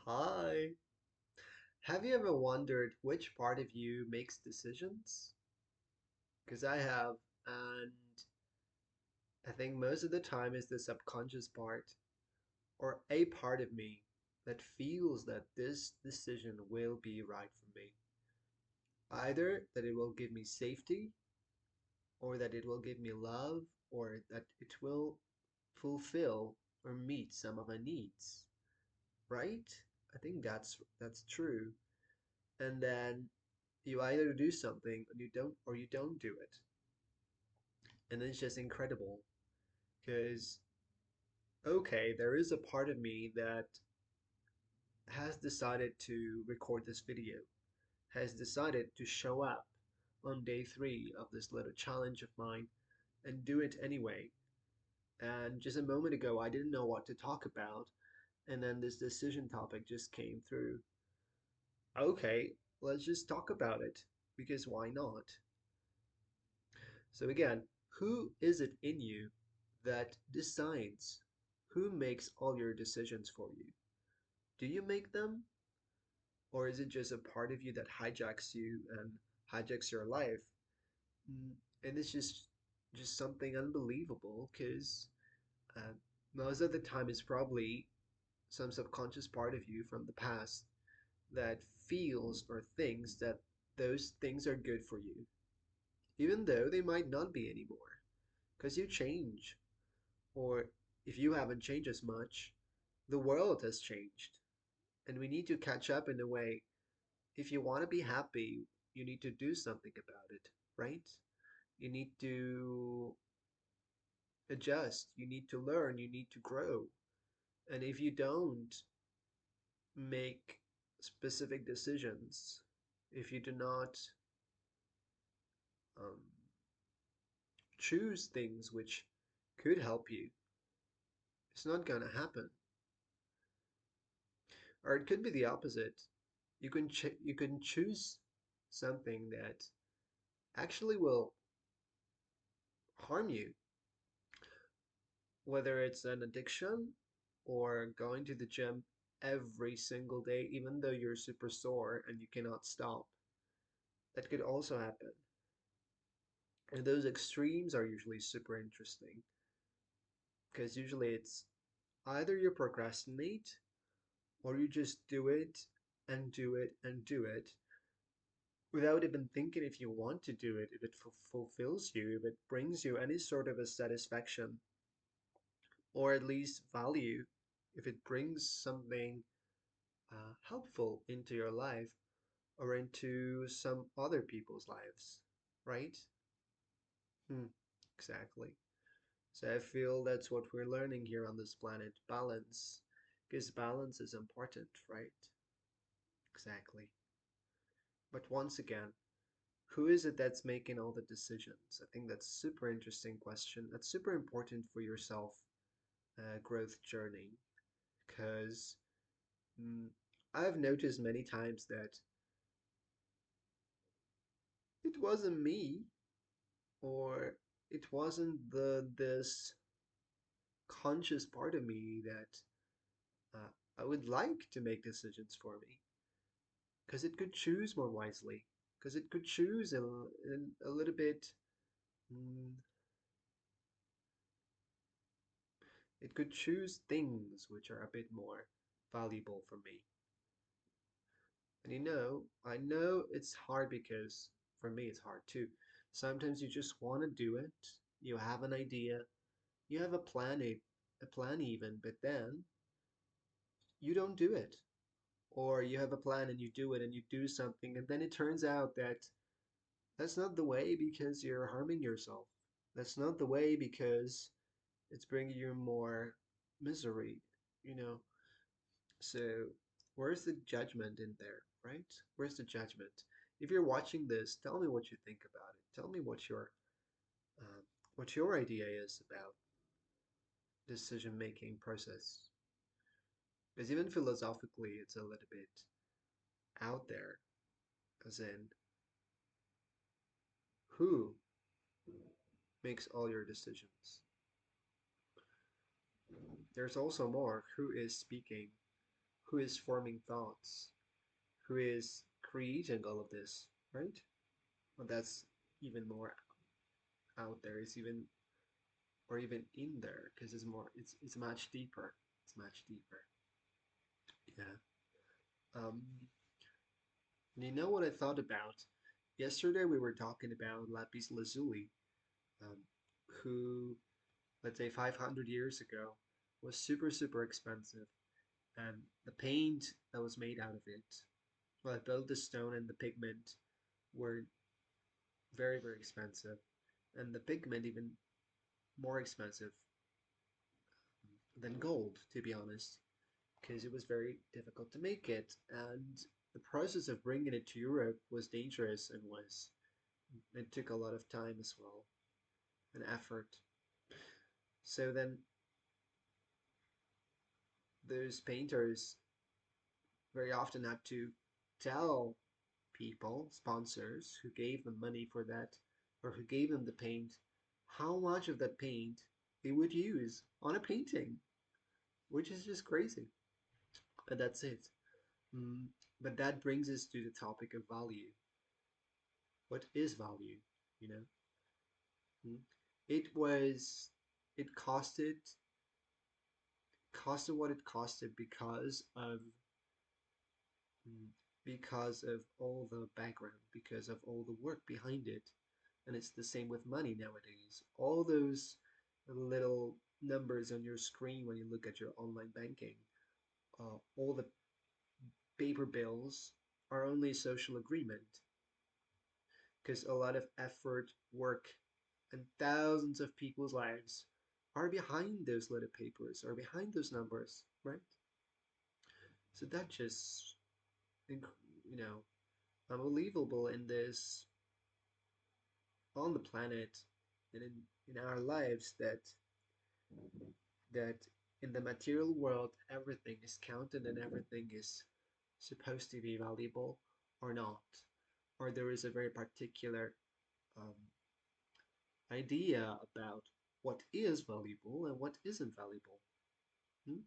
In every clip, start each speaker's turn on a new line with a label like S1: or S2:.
S1: Hi. Have you ever wondered which part of you makes decisions? Because I have, and I think most of the time is the subconscious part, or a part of me that feels that this decision will be right for me. Either that it will give me safety, or that it will give me love, or that it will fulfill or meet some of my needs, right? I think that's true. And then you either do something or you don't do it. And it's just incredible because okay, there is a part of me that has decided to record this video, has decided to show up on day 3 of this little challenge of mine and do it anyway. And just a moment ago I didn't know what to talk about, and then this decision topic just came through. Okay, let's just talk about it because why not? So again, who is it in you that decides? Who makes all your decisions for you? Do you make them? Or is it just a part of you that hijacks you and hijacks your life? And it's just something unbelievable because uh, most of the time it's probably some subconscious part of you from the past that feels or thinks that those things are good for you, even though they might not be anymore. Because you change. Or if you haven't changed as much, the world has changed. And we need to catch up in a way. If you want to be happy, you need to do something about it, right? You need to adjust, you need to learn, you need to grow. And if you don't make specific decisions, if you do not um, choose things which could help you, it's not going to happen. Or it could be the opposite. You can choose something that actually will harm you, whether it's an addiction or going to the gym every single day, even though you're super sore and you cannot stop. That could also happen. And those extremes are usually super interesting because usually it's either you procrastinate or you just do it and do it and do it without even thinking if you want to do it, if it fulfills you, if it brings you any sort of a satisfaction or at least value, if it brings something helpful into your life or into some other people's lives, right? Hmm, exactly. So I feel that's what we're learning here on this planet, balance, because balance is important, right? Exactly. But once again, who is it that's making all the decisions? I think that's super interesting question. That's super important for your self growth journey because mm, I've noticed many times that it wasn't me or it wasn't this conscious part of me that I would like to make decisions for me because it could choose more wisely because it could choose a little bit mm, it could choose things which are a bit more valuable for me. And I know it's hard because for me it's hard too. Sometimes you just want to do it. You have an idea, you have a plan even, but then you don't do it. Or you have a plan and you do it and you do something, and then it turns out that that's not the way because you're harming yourself. That's not the way because it's bringing you more misery, you know. So, where's the judgment in there, right? Where's the judgment? If you're watching this, tell me what you think about it. Tell me um, what your idea is about decision making process. Because even philosophically, it's a little bit out there, as in who makes all your decisions. There's also more. Who is speaking? who is forming thoughts, who is creating all of this, right? Well, that's even more out there. It's even or even in there because it's more. It's much deeper. It's much deeper. Yeah. Um, and you know what I thought about? Yesterday we were talking about lapis lazuli, um, who, let's say 500 years ago, was super, super expensive. And the paint that was made out of it, well, both the stone and the pigment were very, very expensive. And the pigment even more expensive than gold, to be honest, because it was very difficult to make it. And the process of bringing it to Europe was dangerous and was it took a lot of time as well and effort. So then those painters very often had to tell people, sponsors who gave them money for that or who gave them the paint, how much of that paint they would use on a painting, which is just crazy. But that's it. Mm, but that brings us to the topic of value. What is value? You know, Mm. it was, it costed what it costed mm, because of all the background, because of all the work behind it. And it's the same with money nowadays. All those little numbers on your screen when you look at your online banking, all the paper bills are only social agreement because a lot of effort, work, and thousands of people's lives are behind those little papers, are behind those numbers, right? So that just, you know, unbelievable in this, on the planet and in our lives that in the material world everything is counted and everything is supposed to be valuable or not, or there is a very particular um, idea about what is valuable and what isn't valuable. Hmm?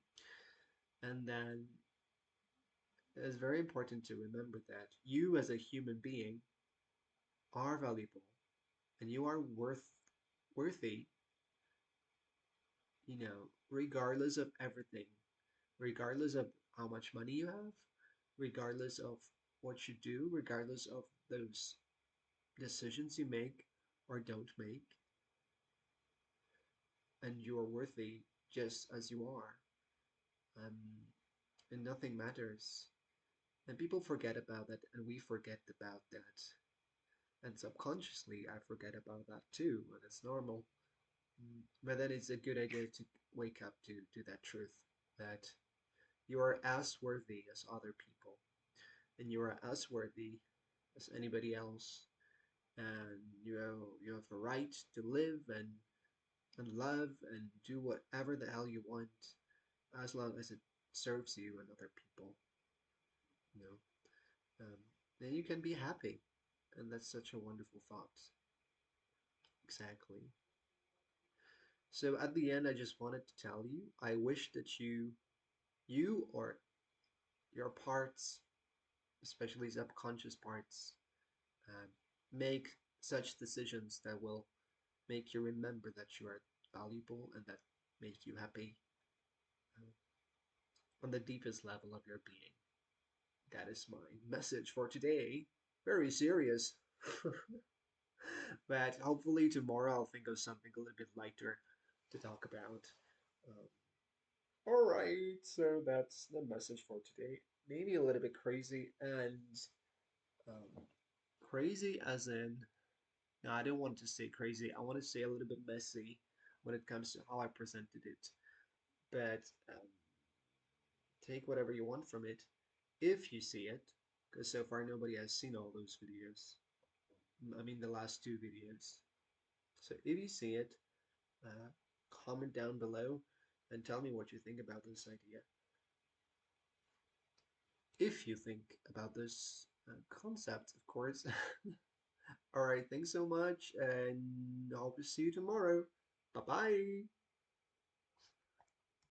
S1: And then it's very important to remember that you as a human being are valuable and you are worthy, regardless of everything, regardless of how much money you have, regardless of what you do, regardless of those decisions you make or don't make, and you are worthy just as you are. Um, and nothing matters. And people forget about that, and we forget about that. And subconsciously, I forget about that too, and it's normal. But then it's a good idea to wake up to that truth that you are as worthy as other people, and you are as worthy as anybody else, and you have a right to live and love and do whatever the hell you want as long as it serves you and other people, you know. Then you can be happy, and that's such a wonderful thought. Exactly. So at the end, I just wanted to tell you, I wish that you or your parts, especially subconscious parts, um, make such decisions that will make you remember that you are valuable and that make you happy uh, on the deepest level of your being. That is my message for today. Very serious. But hopefully tomorrow I'll think of something a little bit lighter to talk about. Um, all right, so that's the message for today. Maybe a little bit crazy and um, crazy as in, no, I don't want to say crazy. I want to say a little bit messy when it comes to how I presented it. But take whatever you want from it if you see it, because so far nobody has seen all those videos. I mean, the last two videos. So if you see it, uh, comment down below and tell me what you think about this idea. If you think about this concept, of course. All right, thanks so much, and I hope to see you tomorrow. Bye bye.